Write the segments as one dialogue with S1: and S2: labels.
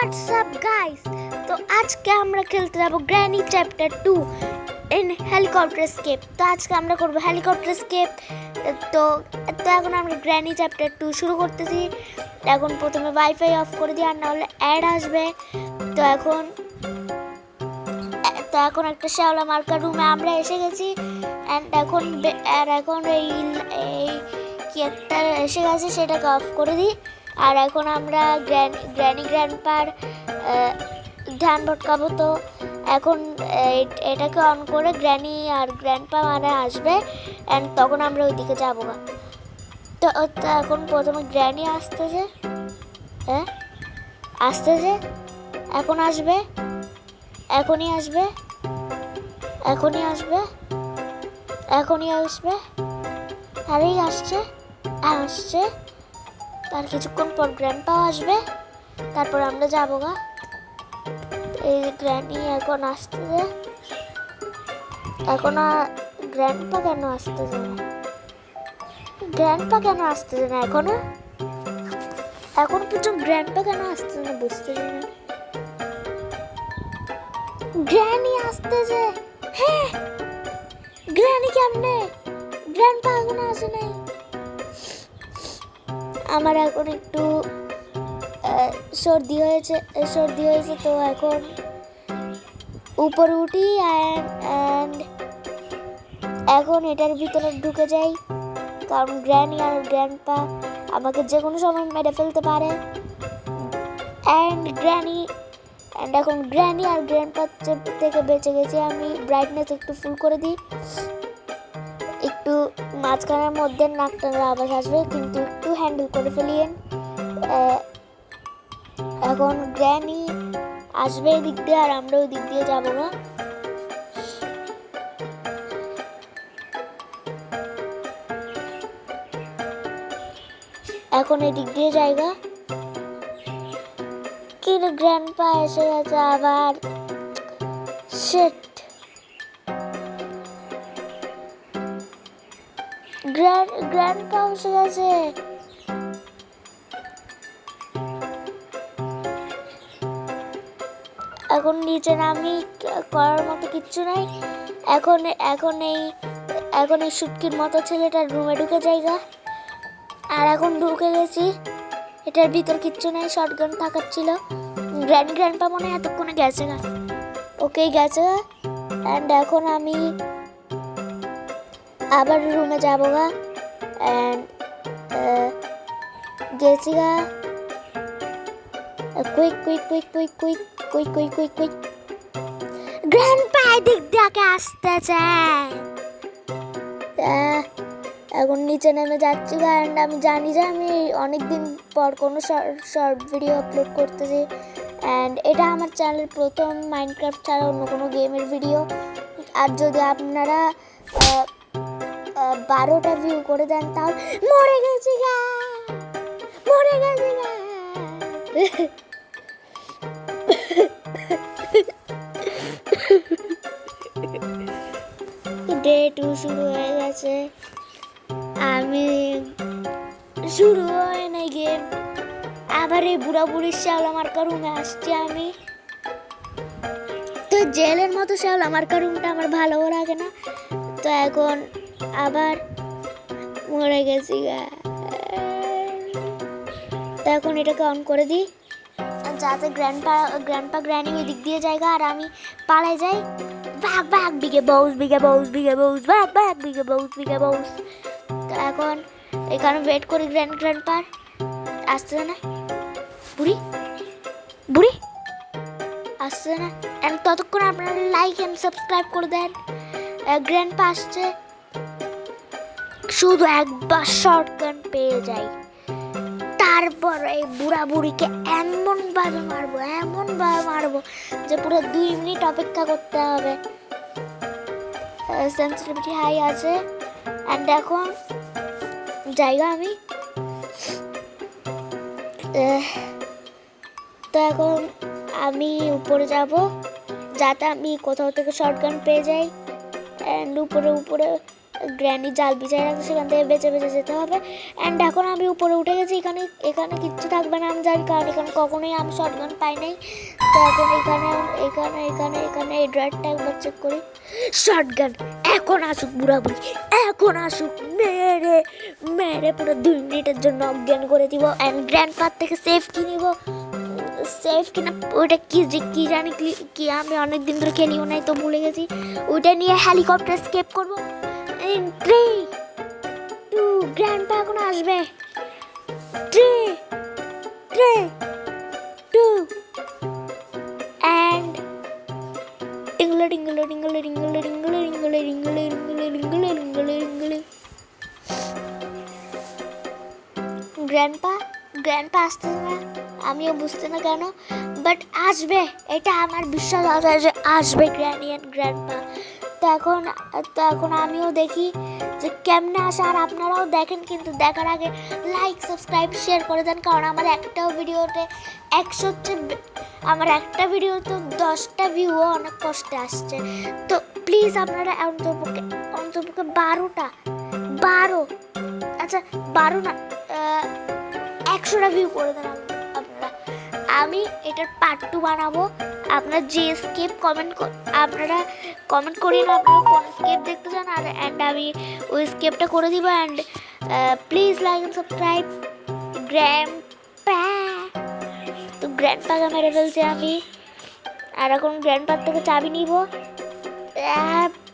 S1: WhatsApp guys, তো আজকে আমরা খেলতে যাব granny chapter 2 in helicopter escape. তো আজকে আমরা করব হেলিকপ্টার স্কেপ। তো এখন আমরা গ্র্যানি চ্যাপ্টার 2 শুরু করতেছি। এখন প্রথমে ওয়াইফাই অফ করে দিই, আর নাহলে অ্যাড আসবে। তো এখন একটা শ্যাওলা মার্কার রুমে আমরা এসে গেছি। এখন এই কি একটা এসে গেছে, সেটাকে অফ করে দিই। আর এখন আমরা গ্র্যান্ডপার ধ্যান ভটকাবো। তো এখন এটাকে অন করে গ্র্যানি আর গ্র্যান্ডপা মানে আসবে, অ্যান্ড তখন আমরা ওইদিকে যাবো। তো এখন প্রথমে গ্র্যানি আসতেছে, আসতেছে, এখন আসবে, এখনই আসবে, এখনই আসবে, এখনই আসবে। আরেই আসছে, আসছে। তার কিছুক্ষণ পর গ্র্যান্ডপাও আসবে, তারপর আমরা যাবো গা। এই গ্র্যানি এখন আসতেছে, এখন গ্র্যান্ডপা কেন আসতেছে না? গ্র্যান্ডপা কেন আসতেছে না এখনো? এখন পর্যন্ত গ্র্যান্ডপা কেন আসতেছে না বুঝতেছি না। গ্র্যানি আসতেছে, হ্যাঁ গ্র্যানি কেমনে? গ্র্যান্ডপা এখনো আসে নাই। আমার এখন একটু সর্দি হয়েছে, তো এখন উপরে উঠি অ্যান্ড এখন এটার ভিতরে ঢুকে যাই, কারণ গ্র্যানি আর গ্র্যান্ডপা আমাকে যে কোনো সময় মেরে ফেলতে পারে। এখন গ্র্যানি আর গ্র্যান্ডপা থেকে বেঁচে গেছি আমি। ব্রাইটনেস একটু ফুল করে দিই, একটু মাঝখানের মধ্যে নাক টানার আওয়াজ আসবে, কিন্তু একটু হ্যান্ডেল করে ফেলিয়েন। এখন গ্র্যানি আসবে এই দিক দিয়ে, আর আমরা ওই দিক দিয়ে যাবো না। এখন এই দিক দিয়ে জায়গা কি রে, গ্র্যান্ডপা এসে গেছে আবার। শিট, গ্র্যান্ডপা এসে গেছে। এখন নিচে নামি করার মতো কিচ্ছু নাই। এখন এই শুটকির মতো ছেলেটার রুমে ঢুকে জায়গা, আর এখন ঢুকে গেছি। এটার ভিতর কিচ্ছু নেই, শটগান থাকার ছিল। গ্র্যান্ডপা মনে হয় এতক্ষণে গেছে গা। ওকে গেছে, অ্যান্ড এখন আমি আবার রুমে যাবো গা। অ্যান্ড গেছি গা। কুইক গ্র্যান্ডপা দিক দিয়ে আসতেছে। এখন নিচে নেমে যাচ্ছি, কারণ আমি জানি যে আমি অনেকদিন পর কোনো শর্ট ভিডিও আপলোড করতেছি, অ্যান্ড এটা আমার চ্যানেলের প্রথম মাইনক্রাফট ছাড়া অন্য কোনো গেমের ভিডিও। আর যদি আপনারা 12টা ভিউ করে দেন তাহলে মরে গেছি গা। ডে 2 শুরু হয়ে গেছে, আমি শুরু হয় নাই গেম। আবার এই বুড়ির শ্যাওলা মার্কা রুমে আসছি আমি। তো জেলের মতো শ্যাওলা মার্কা রুমটা আমার ভালো লাগে না। তো এখন আবার মরে গেছি গা। তো এখন এটাকে অন করে দিই, যাতে গ্র্যান্ডপা গ্র্যানি ওই দিক দিয়ে জায়গা, আর আমি পালাই যাই। বাঘ বিগে বউস বাঘ। তো এখন এখানে ওয়েট করি গ্র্যান্ডপার আসছে না। বুড়ি আসছে না, এন্ড ততক্ষণ আপনারা লাইক এন্ড সাবস্ক্রাইব করে দেন। গ্র্যান্ডপা আসছে, শুধু একবার শর্টগান পেয়ে যাই, তারপর এই বুড়িকে এমন ভাবে মারবো যে পুরো 2 মিনিট অপেক্ষা করতে হবে। সেন্সিটিভিটি হাই আছে, অ্যান্ড এখন জায়গা আমি। তো এখন আমি উপরে যাব, যাতে আমি কোথাও থেকে শর্টগান পেয়ে যাই। অ্যান্ড উপরে গ্র্যানি জাল বিছাই রাখছে, সেখান থেকে বেঁচে বেঁচে যেতে হবে। অ্যান্ড এখন আমি উপরে উঠে গেছি, এখানে এখানে কিচ্ছু থাকবে না আমি জানি, কারণ এখানে কখনোই আমি শটগান পাই নাই। তো এখন এখানে এখানে এখানে এখানে এই ড্রয়ারটা একবার চেক করি। শটগান এখন আসুক বুড়াবুড়ি, এখন আসুক, মেরে মেরে পুরো 2 মিনিটের জন্য অজ্ঞান করে দিব। অ্যান্ড গ্র্যান্ডপার থেকে সেফ কি নিব, সেফ কিনা ওইটা কি জানি কি, আমি অনেক দিন ধরে খেলিও নাই তো ভুলে গেছি। ওইটা নিয়ে হেলিকপ্টার স্কেপ করবো। 3, 2, গ্র্যান্ডপা এখন আসবে। 3, 2 অ্যান্ড ইংলে ডিঙ্গলে ডিঙ্গলে ডিঙ্গলে ডিঙ্গলে ডিঙ্গলে ডিঙ্গলে ডিঙ্গলে ডিঙ্গলে ডিঙ্গলে ডিঙ্গলে। গ্র্যান্ডপা আসতেছে না, আমিও বুঝতে না কেন, বাট আসবে, এটা আমার বিশ্বাস আছে যে আসবে গ্র্যানি অ্যান্ড গ্র্যান্ডপা। তো এখন আমিও দেখি যে কেমনে আসে, আর আপনারাও দেখেন, কিন্তু দেখার আগে লাইক সাবস্ক্রাইব শেয়ার করে দেন, কারণ আমার একটাও ভিডিওতে 100 আমার একটা ভিডিওতে 10টা ভিউও অনেক কষ্টে আসছে। তো প্লিজ আপনারা অন্তপক্ষে 12 আচ্ছা 12 না 100টা ভিউ করে দেন আপনারা। আমি এটার পার্ট 2 বানাবো। আপনারা যে স্কেপ আপনারা কমেন্ট করিয়ে না আপনারা কোন স্কেপ দেখতে চান, আর অ্যান্ড আমি ওই স্কেপটা করে দিব। And please like and subscribe. তো গ্র্যান্ডপাকে মেরে ফেলছি আমি, আর এখন গ্র্যান্ডপার থেকে চাবি নিব।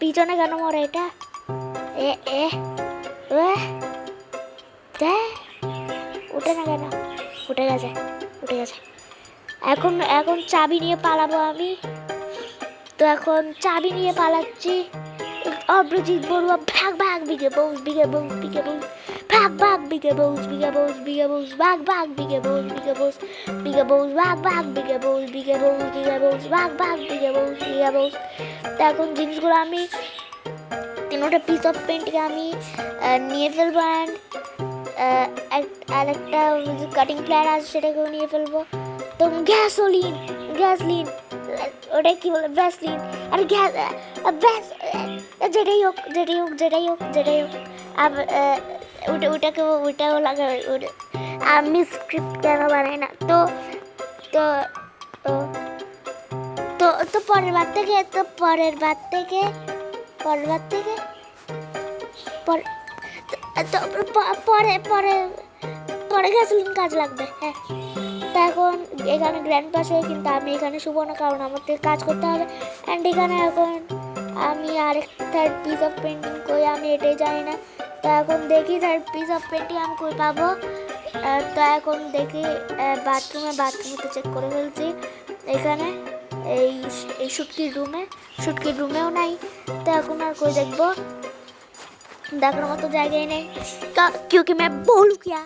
S1: পিছনে কেন মরে এটা, উঠে না কেন, উঠে গেছে। এখন চাবি নিয়ে পালাবো আমি। তো এখন চাবি নিয়ে পালাচ্ছি। অব্রজিৎ বড়ুয়া ভাগ বিগে বউস ভাগ বিগে বউস ভাগ বিগে বউস ভাগ বিগে বউস। তো এখন জিনিসগুলো আমি 3টা পিস অফ পেন্টিং আমি নিয়ে ফেলবো। অ্যান্ড আর একটা কাটিং প্ল্যান আছে, সেটাকেও নিয়ে ফেলবো। তো গ্যাসলিন ওটা কি বলে, ভ্যাসলিন আর যেটাই হোক ওটাও লাগাবে। আমি স্ক্রিপ্ট কেন বানাই না। তো পরের বার থেকে পরে গ্যাসলিন কাজ লাগবে। হ্যাঁ, তো এখন এখানে গ্র্যান্ড পাস হয়ে, কিন্তু আমি এখানে শুভ না, কারণ আমার থেকে কাজ করতে হবে। অ্যান্ড এখানে এখন আমি আরেক 3rd পিস অফ পেন্টিং কই, আমি এটাই জানি না। তো এখন দেখি 3rd পিস অফ পেন্টিং আমি কই পাবো। তো এখন দেখি বাথরুমে চেক করে ফেলছি। এখানে এই শুটকির রুমেও নাই। তো এখন আর কই দেখবো, দেখার মতো জায়গায় নেই, क्योंकि मैं बोलूं क्या।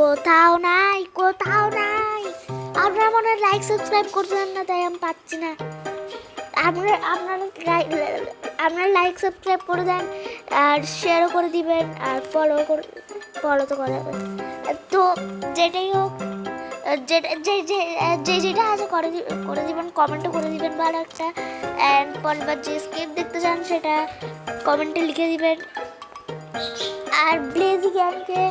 S1: কোথাও নাই। আপনারা মনে হয় লাইক সাবস্ক্রাইব করছেন না, তাই আমি পাচ্ছি না। আপনারা লাইক সাবস্ক্রাইব করে দেন, আর শেয়ারও করে দিবেন, আর ফলো তো করা যাবে। তো যেটাই হোক, যেটা আছে করে দিবেন, কমেন্টও করে দিবেন ভালো একটা। অ্যান্ড পরেরবার যে স্কেপ দেখতে চান সেটা কমেন্টে লিখে দিবেন। আর ব্লেজি গ্যাংকে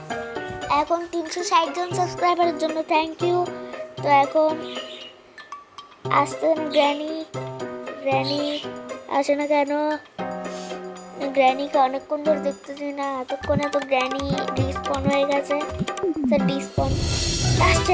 S1: এখন 360 জন সাবস্ক্রাইবারের জন্য থ্যাংক ইউ। তো এখন আসতে গ্র্যানি আসে না কেন, গ্র্যানিকে অনেকক্ষণ ধরে দেখতেছি না, এতক্ষণে তো গ্র্যানি ডিসপন হয়ে গেছে। ডিসপন আসছে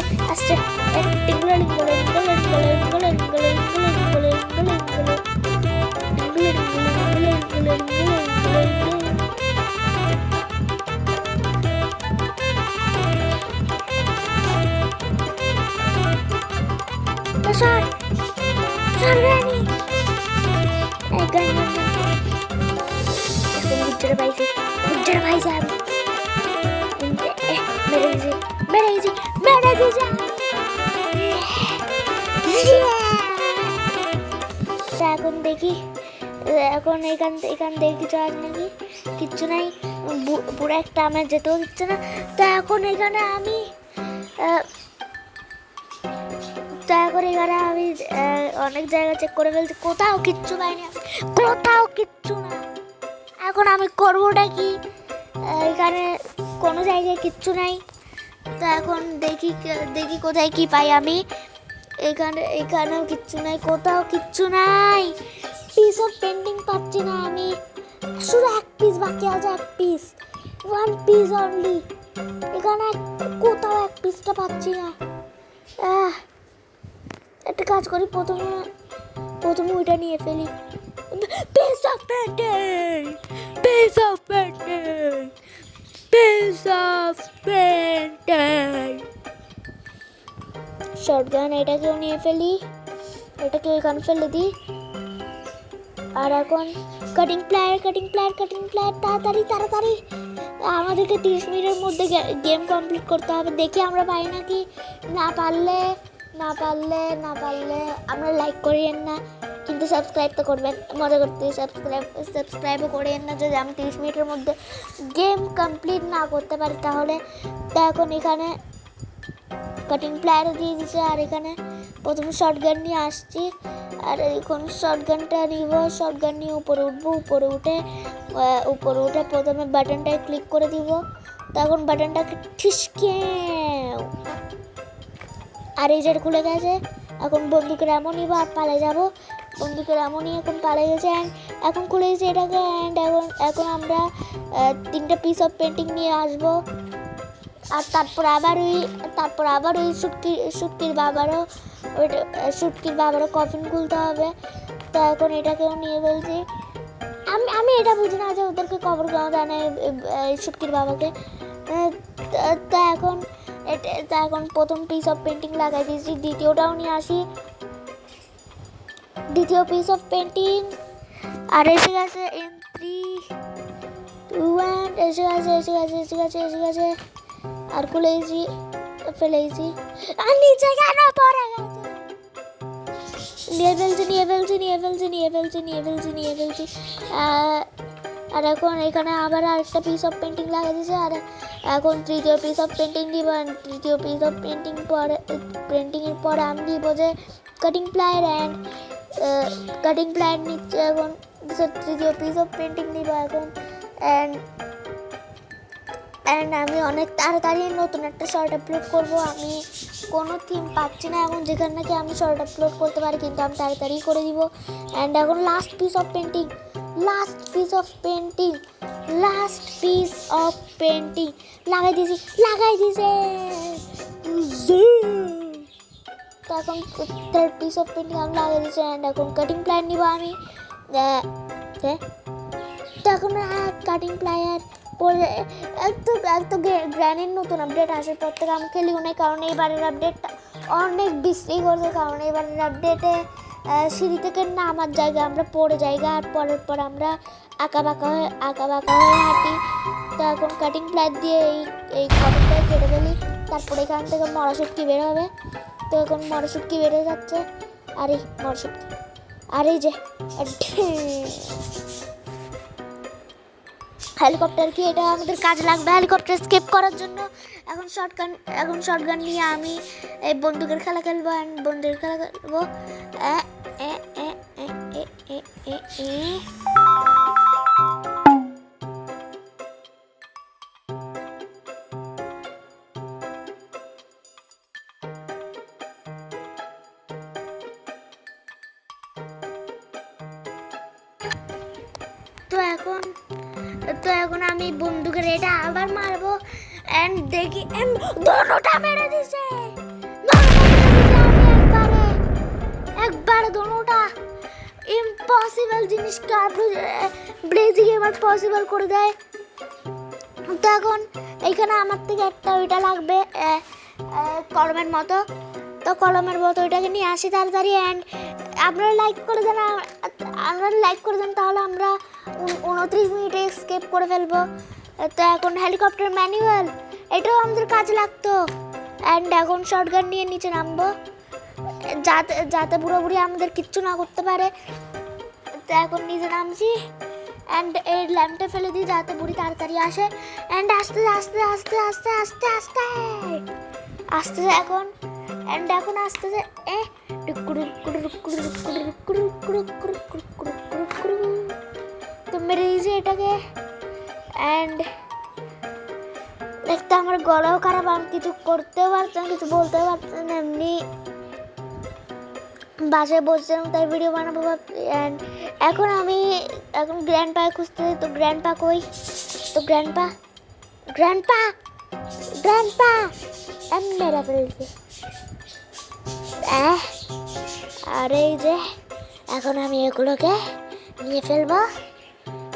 S1: এখন দেখি, এখন এখান দেখি কিছু আছে নাকি, কিচ্ছু নাই। পুরো একটা আমার যেতেও দিচ্ছে না। তো এখন এখানে আমি দয়া করে এখানে আমি অনেক জায়গা চেক করে ফেলছি, কোথাও কিচ্ছু পাইনি, কোথাও কিচ্ছু না। এখন আমি করবোটা কি? এখানে কোনো জায়গায় কিচ্ছু নাই। তো এখন দেখি কোথায় কি পাই আমি। এখানেও কিচ্ছু নাই, কোথাও কিচ্ছু নাই। পিস অফ পেন্টিং পাচ্ছি না আমি, শুধু এক পিস বাকি আছে, এক পিস, 1 পিস অনলি। এখানে কোথাও এক পিসটা পাচ্ছি না। একটা কাজ করি, প্রথমে ওইটা নিয়ে ফেলি। Piece of painting, piece of painting, piece of painting. Shotgun এটাকেও নিয়ে ফেলি, এটাকে এখানে ফেলে দিই। আর এখন কাটিং প্লায়ার, তাড়াতাড়ি আমাদেরকে 30 মিনিটের মধ্যে গেম কমপ্লিট করতে হবে। দেখি আমরা পাই নাকি। না পারলে আমরা লাইক করিয়েন না, কিন্তু সাবস্ক্রাইব তো করবেন। মজা করতে সাবস্ক্রাইবও করিয়েন না। যদি আমি 30 মিনিটের মধ্যে গেম কমপ্লিট না করতে পারি তাহলে। তো এখন এখানে কাটিং প্লায়ারও দিয়ে দিচ্ছে, আর এখানে প্রথমে শর্টগান নিয়ে আসছি। আর এখন শর্টগানটা নিব, শর্টগান নিয়ে উপরে উঠবো। উপরে উঠে প্রথমে বাটনটায় ক্লিক করে দিব। তখন বাটনটাকে ঠিসকে, আর এই যে খুলে গেছে। এখন বন্দুকের এমন নিব আর পালিয়ে যাব। বন্দুকের এমনই এখন পালিয়ে গেছে। অ্যান্ড এখন খুলে গেছে এটাকে। অ্যান্ড এখন আমরা 3টে পিস অফ পেন্টিং নিয়ে আসবো। আর তারপর আবার ওই শুটকির বাবারও কফিন খুলতে হবে। তো এখন এটাকেও নিয়ে ফেলছি। আমি এটা বুঝি না যে ওদেরকে কবর দেওয়া যায় না শুটকির বাবাকে। তা এখন প্রথম পিস অফ পেন্টিং লাগাই দিয়েছি, দ্বিতীয়টাও নিয়ে আসি। দ্বিতীয় পিস অফ পেন্টিং আর এসে গেছে। ইন 3, 2, 1 এসে গেছে। আর ফেলেছি। আর নিচে কেন পড়ে গেছে? নিয়ে ফেলছি। আর এখন এখানে আবার আরেকটা পিস অফ পেন্টিং লাগা দিয়েছে। আর এখন তৃতীয় পিস অফ পেন্টিং দিব। তৃতীয় পিস অফ পেন্টিংয়ের পরে আমি দিব যে cutting plier. And cutting plier নিচ্ছে এখন। তৃতীয় পিস অফ পেন্টিং নিব এখন। অ্যান্ড আমি অনেক তাড়াতাড়ি নতুন একটা শর্ট আপলোড করব। আমি কোনো থিম পাচ্ছি না এখন যেখানে নাকি আমি শর্ট আপলোড করতে পারি, কিন্তু আমি তাড়াতাড়ি করে দিব। অ্যান্ড এখন লাস্ট পিস অফ পেন্টিং লাগাই দিয়েছে। তো এখন থার্ড পিস অফ পেন্টিং আমি লাগাই দিয়েছি। অ্যান্ড এখন কাটিং প্লায়ার নিব আমি। তো এখন কাটিং প্লায়ার পরে এক তো গ্র্যানির নতুন আপডেট আসার পর থেকে আমি খেলিও নাই, কারণ এইবারের আপডেটটা অনেক বিশ্রী করছে। কারণ এইবারের আপডেটে সিঁড়ি থেকে নামার জায়গা আমরা পড়ে জায়গা, আর পর আমরা আঁকা বাঁকা হয়ে হাঁটি। তো এখন কাটিং প্লায়ার দিয়ে এই কটনটাকে কেটে ফেলি। তারপরে এখান থেকে মরাশুটকি বের হবে। তো এখন মরাশুটকি বেড়ে যাচ্ছে। আর এই মরাশুটকি, আর এই যে হেলিকপ্টার, কি এটা আমাদের কাজে লাগবে হেলিকপ্টার স্কেপ করার জন্য। এখন শর্টগান নিয়ে আমি এই বন্দুকের খেলা খেলবো। তো এখন আমি বন্দুকের এটা আবার মারবো। এন্ড দেখি দোনোটা মেরে দিছে। একবারে দোনোটা। ইম্পসিবল জিনিসটা ব্লেজি গেমার পসিবল করে দেয়। তো এখন এইখানে আমার থেকে একটা ওইটা লাগবে কলমের মতো। তো কলমের মতো ওইটাকে নিয়ে আসি তাড়াতাড়ি। অ্যান্ড আপনারা লাইক করে দেন, তাহলে আমরা 29 মিনিটে স্কেপ করে ফেলবো। তো এখন হেলিকপ্টার ম্যানুয়াল, এটাও আমাদের কাজে লাগতো। অ্যান্ড এখন শর্টগান নিয়ে নিচে নামবো, যাতে পুরোপুরি আমাদের কিচ্ছু না করতে পারে। তো এখন নিচে নামছি। অ্যান্ড এই ল্যাম্পটা ফেলে দিই যাতে বুড়ি তাড়াতাড়ি আসে। অ্যান্ড আস্তে এখন অ্যান্ড এখন আসতেছে তো মেরে দিয়েছি এটাকে। অ্যান্ড দেখতে আমার গলাও খারাপ, আমি কিছু করতেও পারতাম, কিছু বলতেও পারতাম না, এমনি বাসায় বসছিলাম তাই ভিডিও বানাবো ভাবছি। অ্যান্ড এখন গ্র্যান্ড পা খুঁজতে, তো গ্র্যান্ড পা কই, তো গ্র্যান্ড পা আমি মেরা ফেলছি। আর এই যে এখন আমি এগুলোকে নিয়ে ফেলবো।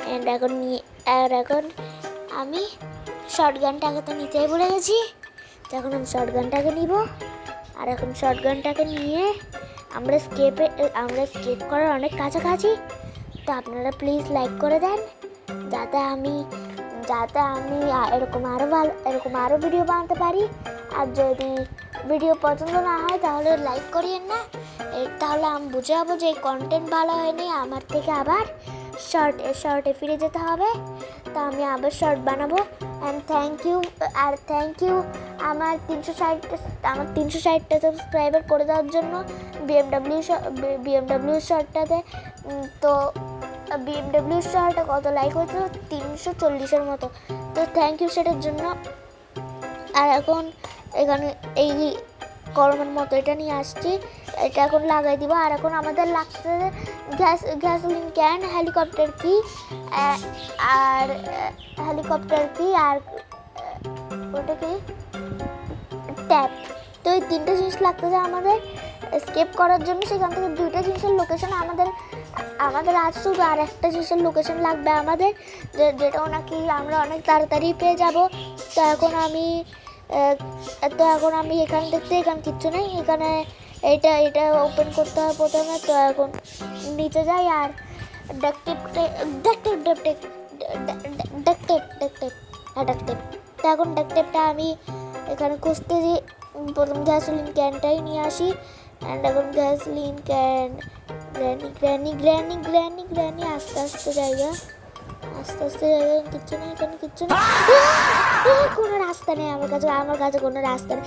S1: অ্যান্ড এখন আমি শর্ট গানটাকে তো নিতেই ভুলে গেছি, তো এখন আমি শর্ট গানটাকে নিব। আর এখন শর্ট গানটাকে নিয়ে আমরা স্কেপ করার অনেক কাছাকাছি। তো আপনারা প্লিজ লাইক করে দেন যাতে আমি এরকম আরও ভিডিও বানাতে পারি। আর যদি ভিডিও পছন্দ না হয় তাহলে লাইক করিয়েন না, তাহলে আমি বুঝে যাবো যে কন্টেন্ট ভালো হয়নি, আমার থেকে আবার শর্টে ফিরে যেতে হবে। তো আমি আবার শর্ট বানাবো। অ্যান্ড থ্যাংক ইউ আমার 360টা সাবস্ক্রাইবার করে দেওয়ার জন্য বিএমডব্লিউ শর্টটাতে। তো বিএমডব্লিউ শর্টটা কত লাইক হয়েছিল, 340-এর মতো। তো থ্যাংক ইউ সেটার জন্য। আর এখন এখানে এই গরমের মতো এটা নিয়ে আসছি, এটা এখন লাগাই দিব। আর এখন আমাদের লাগছে গ্যাসোলিন ক্যান, হেলিকপ্টার কি আর ওটা কি ট্যাপ। তো এই 3টে জিনিস লাগতেছে আমাদের স্কেপ করার জন্য। সেখান থেকে 2টা জিনিসের লোকেশন আমাদের আজ শুধু আর একটা জিনিসের লোকেশন লাগবে আমাদের, যেটাও নাকি আমরা অনেক তাড়াতাড়ি পেয়ে যাব। তো এখন আমি এখানে কিচ্ছু নেই, এখানে এটা ওপেন করতে হবে প্রথমে। তো এখন নিচে যাই আর ডাক টেপ। তো এখন ডাক টেপটা আমি এখানে খুঁজতেছি, প্রথম গ্যাসোলিন ক্যানটাই নিয়ে আসি। অ্যান্ড এখন গ্যাসোলিন ক্যান, গ্র্যানি আস্তে জায়গা, কিচ্ছু নেই এখানে, কিচ্ছু নেই, কোনো রাস্তা নেই আমার কাছে কোনো রাস্তা নেই।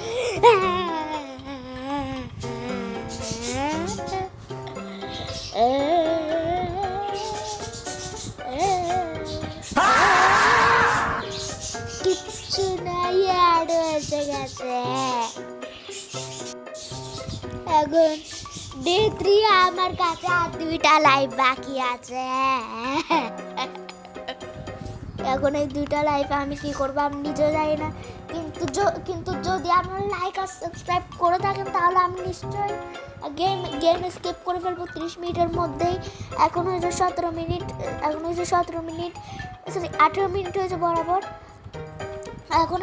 S1: কিচ্ছু নাই, অ্যাড হয়ে গেছে। এখন ডে 3 আমার কাছে আর 2টা লাইভ বাকি আছে। এখন এই 2টা লাইভে আমি কি করবো আমি নিজেও জানি না, কিন্তু যদি আপনারা লাইক আর সাবস্ক্রাইব করে থাকেন তাহলে আমি নিশ্চয়ই গেম স্কিপ করে ফেলবো 30 মিনিটের মধ্যেই। এখন হয়েছে 17 মিনিট, সরি 18 মিনিট হয়েছে বরাবর। এখন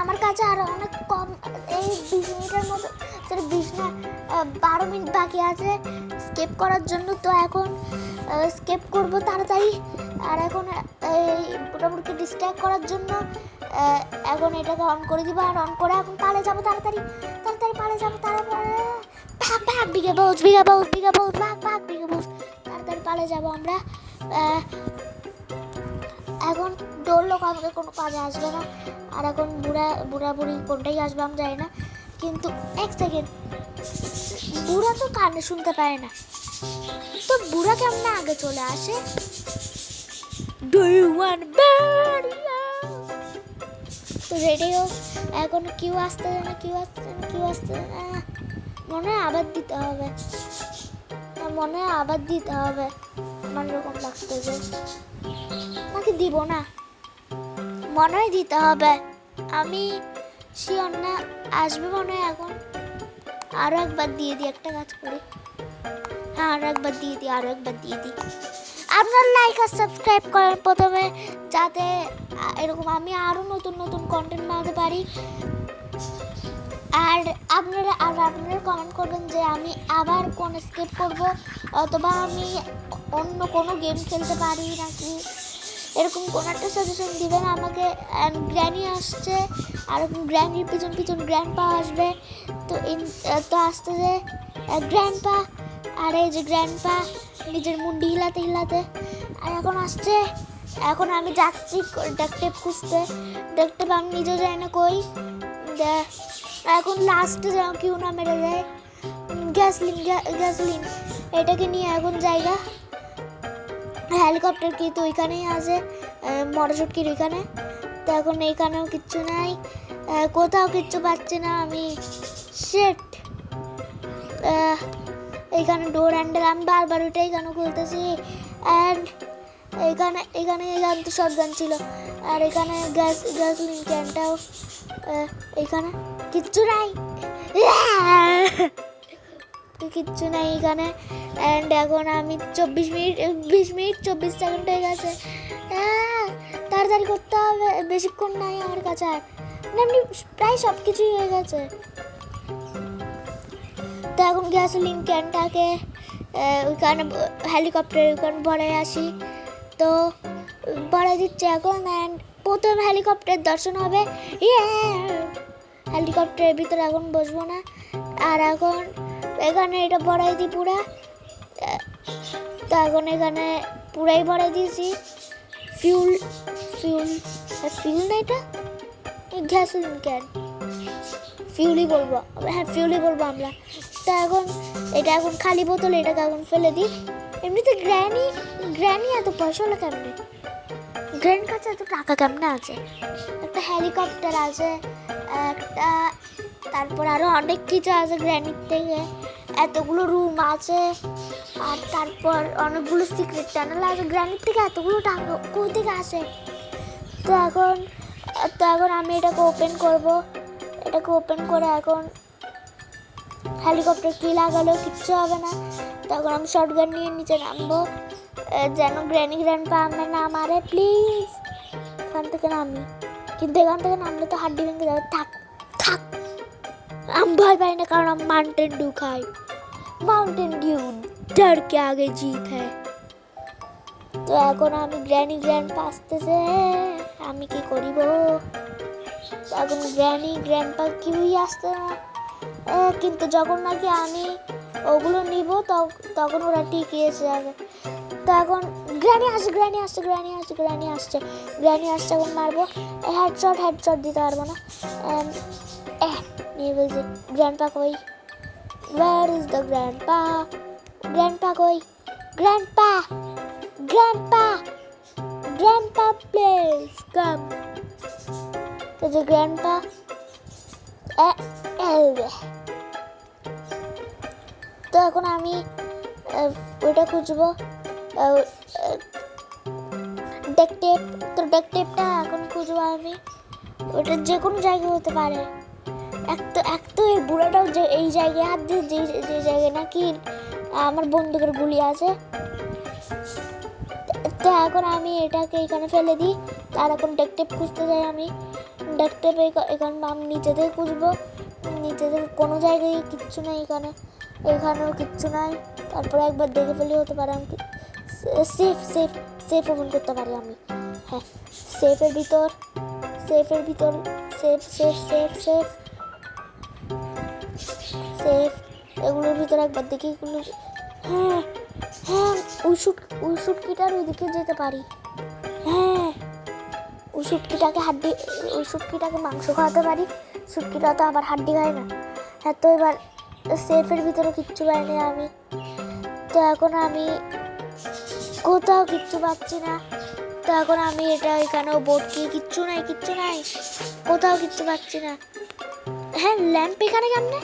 S1: আমার কাছে আরো অনেক কম, এই 20 মিনিটের মতো, সরি 20 না 12 মিনিট বাকি আছে স্কিপ করার জন্য। তো এখন স্কিপ করবো তাড়াতাড়ি। আর এখন এই মোটামুটি ডিস্ট্র্যাক্ট করার জন্য এখন এটাকে অন করে দিব। আর অন করে এখন পালে যাবো, তাড়াতাড়ি পালে যাবো, ভাগ বিঘে বউস তাড়াতাড়ি পালে যাবো আমরা। এখন দৌড় আমাকে কোনো কাজে আসবে না। আর এখন বুড়ি কোনটাই আসবে আমি জানি না, কিন্তু এক সেকেন্ড, বুড়া তো কানে শুনতে পায় না, তো বুড়া কেমন আগে চলে আসে? তো রেডি হোক, এখন কেউ আসতে না, মনে হয় আবার দিতে হবে, আমার এরকম লাগতে যে আমাকে দিব না, মনে হয় দিতে হবে, আমি শিওর না, আসবে মনে হয়। এখন আরো একবার দিয়ে দিই, একটা কাজ করি, হ্যাঁ আরো একবার দিয়ে দিই। আপনারা লাইক আর সাবস্ক্রাইব করেন প্রথমে, যাতে এরকম আমি আরো নতুন কন্টেন্ট বানাতে পারি। আর আপনারা কমেন্ট করবেন যে আমি আবার কোন স্কিপ করব, অথবা আমি অন্য কোনো গেম খেলতে পারি নাকি, এরকম কোনো একটা সাজেশন দিবেন আমাকে। গ্র্যানি আসছে, আর গ্র্যানির পিছন গ্র্যান্ডপা আসবে। তো আসতে যে গ্র্যান্ডপা, আর এই যে গ্র্যান্ডপা নিজের মুন্ডি হিলাতে, আর এখন আসছে। এখন আমি যাচ্ছি ডাক টেপ খুঁজতে, আমি নিজেও জানি না কই। এখন লাস্টে যেন কেউ না মেরে দেয়। গ্যাসলিন এটাকে নিয়ে এখন জায়গা হেলিকপ্টার কি তো ওইখানেই আছে, মটরশুটকির ওইখানে। তো এখন এইখানেও কিচ্ছু নাই, কোথাও কিচ্ছু পাচ্ছি না আমি। শেট, এইখানে ডোর হ্যান্ডেল আমি বারবার ওইটাই কেন খুলতেছি। অ্যান্ড এখানে তো শটগান ছিল, আর এখানে গ্যাসলিন ক্যানটাও, এখানে কিচ্ছু নাই, কিচ্ছু নাই এখানে। অ্যান্ড এখন আমি 20 মিনিট 24 সেকেন্ড হয়ে গেছে। তাড়াতাড়ি করতে হবে, বেশিক্ষণ নাই আমার কাছে। আর এমনি প্রায় সব কিছুই হয়ে গেছে। তো এখন গ্যাসোলিন ক্যানটাকে ওইখানে হেলিকপ্টারের ওইখানে ভরে আসি। তো ভরে দিচ্ছে এখন। অ্যান্ড প্রথম হেলিকপ্টার দর্শন হবে। হেলিকপ্টারের ভিতরে এখন বসবো না। আর এখন এখানে এটা ভরাই দিই পুরা। তো এখন এখানে পুরাই ভরাই দিয়েছি ফিউল না, এটা গ্যাসোলিন ক্যান, ফিউলই বলবো, হ্যাঁ ফিউলই বলবো আমরা। তো এখন এটা এখন খালি বোতল, এটাকে এখন ফেলে দিই। এমনিতে গ্র্যানি এত পয়সা হলো কেমনে? গ্র্যানির কাছে এত টাকা কেমনে আছে? একটা হেলিকপ্টার আছে, একটা তারপর আরও অনেক কিছু আছে গ্র্যানির থেকে, এতগুলো রুম আছে, আর তারপর অনেকগুলো সিক্রেট টানেল আছে। গ্র্যানির থেকে এতগুলো টাকা কোথা থেকে আসে? তো এখন আমি এটাকে ওপেন করব। এটাকে ওপেন করে এখন হেলিকপ্টার কি লাগালেও কিচ্ছু হবে না। তখন আমি শটগান নিয়ে নিচে নামবো, যেন গ্র্যান্ডপা আমার না মারে প্লিজ। এখান থেকে নামি, কিন্তু এখান থেকে নামলে তো হাড্ডি ভেঙে যাবে। থাক আমি ভয় পাই না, কারণ আমি মাউন্টেন ডিউ খাই। মাউন্টেন ডিউ ডর কে আগে জিত হ্যায়। তো এখন আমি গ্র্যান্ডপা আসতেছে, আমি কি করিব? এখন গ্র্যান্ডপা কেউই আসতে না। কিন্তু যখন নাকি আমি ওগুলো নিব তখন ওরা ঠিকই এসে যাবে। তো এখন গ্র্যানি আসছে, এখন মারবো। হেডশট দিতে পারবো না। নিয়ে বলছি গ্র্যান্ডপা কই? ওয়্যার ইজ দ্য গ্র্যান্ডপা কই? Grandpa please come. তো যে গ্র্যান্ডপা তো এখন আমি ওইটা খুঁজবো, ডেকটেপটা এখন খুঁজবো আমি। ওটা যে কোনো জায়গায় হতে পারে। এক তো এই বুড়াটাও যে এই জায়গায় হাত দিয়ে, যে জায়গায় নাকি আমার বন্দুকের গুলি আছে। তো এখন আমি এটাকে এখানে ফেলে দিই। আর এখন ডেকটেপ খুঁজতে যাই আমি। ডেকটেপ এখানে আমি নিচে থেকে খুঁজবো, নিচে থেকে কোনো জায়গায় কিচ্ছু নেই। এখানেও কিচ্ছু নাই। তারপরে একবার দেখে ফেলে হতে পারে আমি সেফ ওপেন করতে পারি আমি। হ্যাঁ, সেফের ভিতর সেফ এগুলোর ভিতরে একবার দেখি। হ্যাঁ ওই সুটকিটার ওইদিকে যেতে পারি। হ্যাঁ, ওই সুটকিটাকে মাংস খাওয়াতে পারি। সুটকিটা তো আবার হাড্ডি খায় না। হ্যাঁ, তো এবার সেফের ভিতরে কিচ্ছু পাইনি আমি। তো এখন আমি কোথাও কিচ্ছু পাচ্ছি না। তো এখন আমি এটা এখানেও বোর্ডটি কিচ্ছু নাই, কোথাও কিচ্ছু পাচ্ছি না। হ্যাঁ, ল্যাম্প এখানে কেমনে?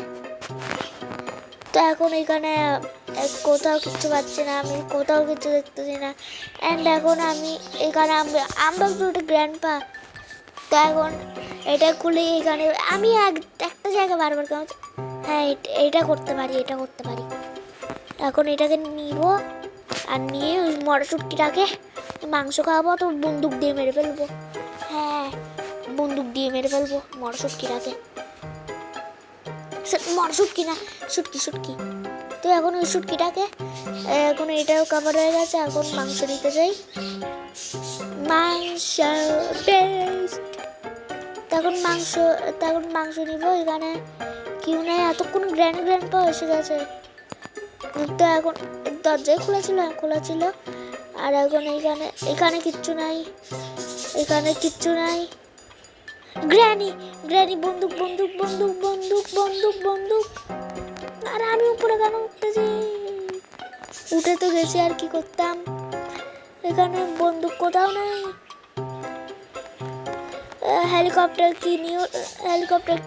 S1: তো এখন এখানে কোথাও কিচ্ছু পাচ্ছি না আমি, কোথাও কিচ্ছু দেখতেছি না। অ্যান্ড এখন আমি এখানে আমরা ওটা গ্র্যান্ডপা। তো এখন এটা খুলে এখানে আমি একটা জায়গা বারবার কেমন। হ্যাঁ, এটা করতে পারি। এখন এটাকে নিব, আর নিয়ে ওই মটরশুটকিটাকে মাংস খাওয়াবো, তো বন্দুক দিয়ে মেরে ফেলবো। হ্যাঁ, বন্দুক দিয়ে মেরে ফেলবো মটরশুটকিটাকে। মটরশুটকি না, শুটকি। তো এখন ওই শুটকিটাকে এখন এটাও কভার হয়ে গেছে। এখন মাংস নিতে যাই, মাংস বেস্ট। তখন মাংস নিব। এখানে কেউ নেই, এতক্ষণ গ্র্যান্ডপা এসে গেছে। তো এখন দরজায় খোলা ছিল। আর এখন এখানে কিচ্ছু নাই, গ্র্যানি গ্র্যানি বন্দুক বন্দুক বন্দুক বন্দুক বন্দুক বন্দুক। আর আমি উপরে কেন উঠতেছি? উঠে তো গেছি, আর কি করতাম? এখানে বন্দুক কোথাও নেই। হেলিকপ্টার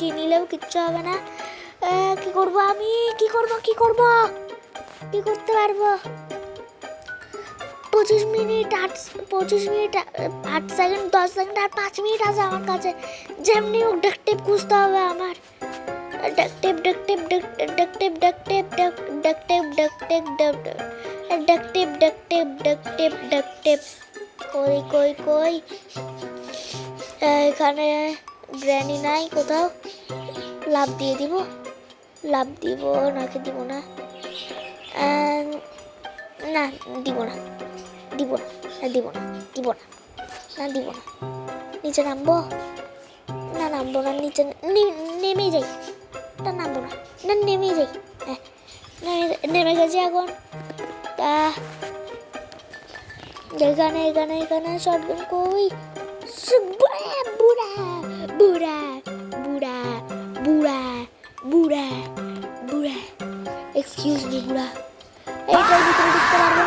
S1: কি নিলেও কিচ্ছু হবে না। কি করব আমি? কি করব কি করতে পারবো? 25 মিনিট 8 সেকেন্ড 10 সেকেন্ড আর 5 মিনিট আছে আমার কাছে। যেমনি হোক ডাক টেপ খুঁজতে হবে আমার। ডাক টেপ কই এখানে গ্র্যানি নাই কোথাও। লাভ দিব নাকি দিব না? না দিব না নিচে নামবো না নিচে নেমে যাই। নামবো না নেমে যাই। হ্যাঁ নেমে গেছি এখন। এখানে শটগান কই? বুড়া বুড়া বুড়া বুড়া বুড়া বুড়া এক্সকিউজ মি বুড়া। এটার ভিতরে ঢুকতে পারবো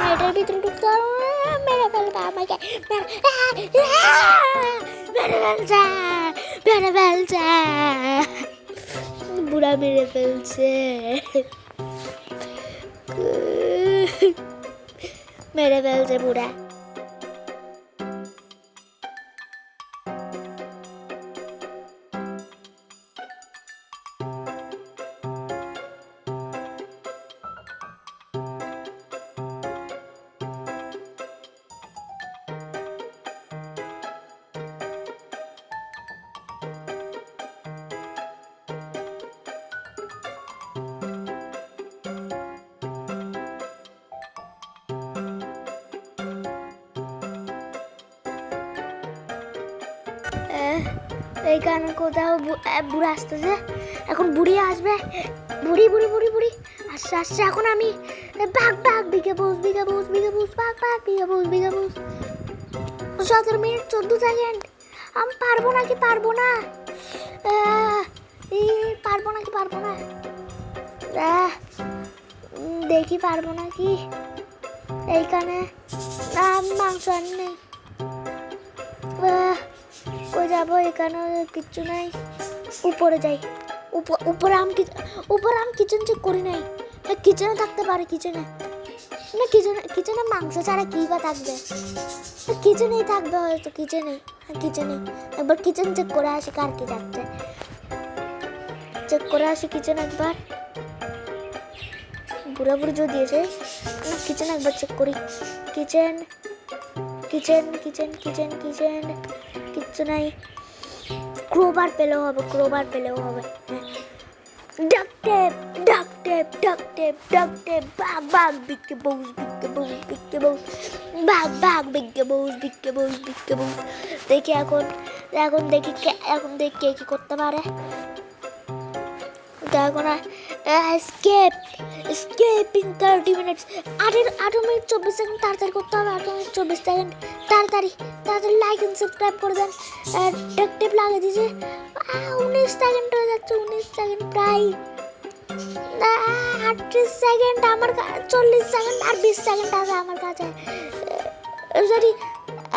S1: না, মেরে ফেলবে আমাকে। মেরে ফেলছে বুড়া, মেরে ফেলছে। বুড়া। এইখানে কোথাও বুড়া আসতেছে। এখন বুড়ি আসবে। বুড়ি আসছে। এখন আমি ভাগ বিঘে বউস 17 মিনিট 14 সেকেন্ড। আমি পারবো না। দেখি পারবো নাকি। এইখানে মাংস আর নেই। কই যাবো? এখানে কিচ্ছু নাই। উপরে যাই। উপরে আমি কিচেন চেক করি নাই। কিচেনে থাকতে পারে। কিচেনে মাংস ছাড়া কি বা থাকবে? কিচেনেই থাকবে হয়তো। কিচেনে একবার কিচেন চেক করে আসি। কার কি যাচ্ছে চেক করে আসি কিচেন একবার। বুড়ি যদি দিয়েছে না, কিচেন একবার চেক করি। কিচেন কিচ্ছু নাই। ক্রোবার পেলেও হবে। ডাক টেপ বাগ বিকে বউস দেখি এখন দেখি কে কি করতে পারে। এখন escape in 30 minutes 8 minute 24 second. তাড়াতাড়ি করতে হবে। 8 মিনিট 24 সেকেন্ড। তাড়াতাড়ি লাইক এন্ড সাবস্ক্রাইব করে দেন। ডাক টেপ লাগিয়ে দিয়েছে। 19 সেকেন্ড হয়ে যাচ্ছে। 19 সেকেন্ড প্রায়। 38 সেকেন্ড আমার 40 সেকেন্ড আর 20 সেকেন্ড আছে আমার কাছে। সরি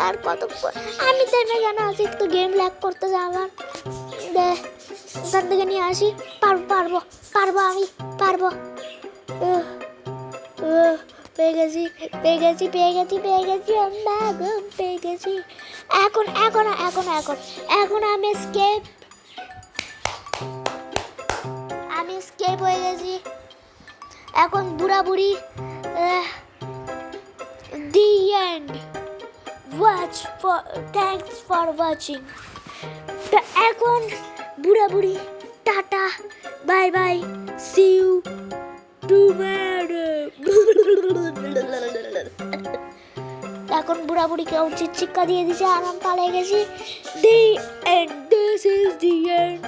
S1: আর কত? আমি থেমে কেন আছি? একটু গেম ল্যাগ করতেছে আমার। এখান থেকে নিয়ে আসি। পারবো আমি। পেয়ে গেছি। এখন আমি escape হয়ে গেছি। এখন বুড়ি the end. Thanks for watching. এখন বুড়ি tata bye bye, see you tomorrow. এখন বুড়ি কেউ চিৎকার দিয়ে দিছে আর আমি পালিয়ে গেছি। The end. This is the end.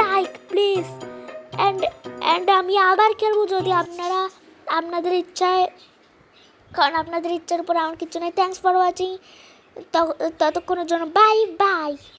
S1: Like please and আমি আবার খেলবো যদি আপনাদের ইচ্ছায়, কারণ আপনাদের ইচ্ছার উপর আমার কিছু নেই। Thanks for watching. ততক্ষণের জন্য বাই বাই।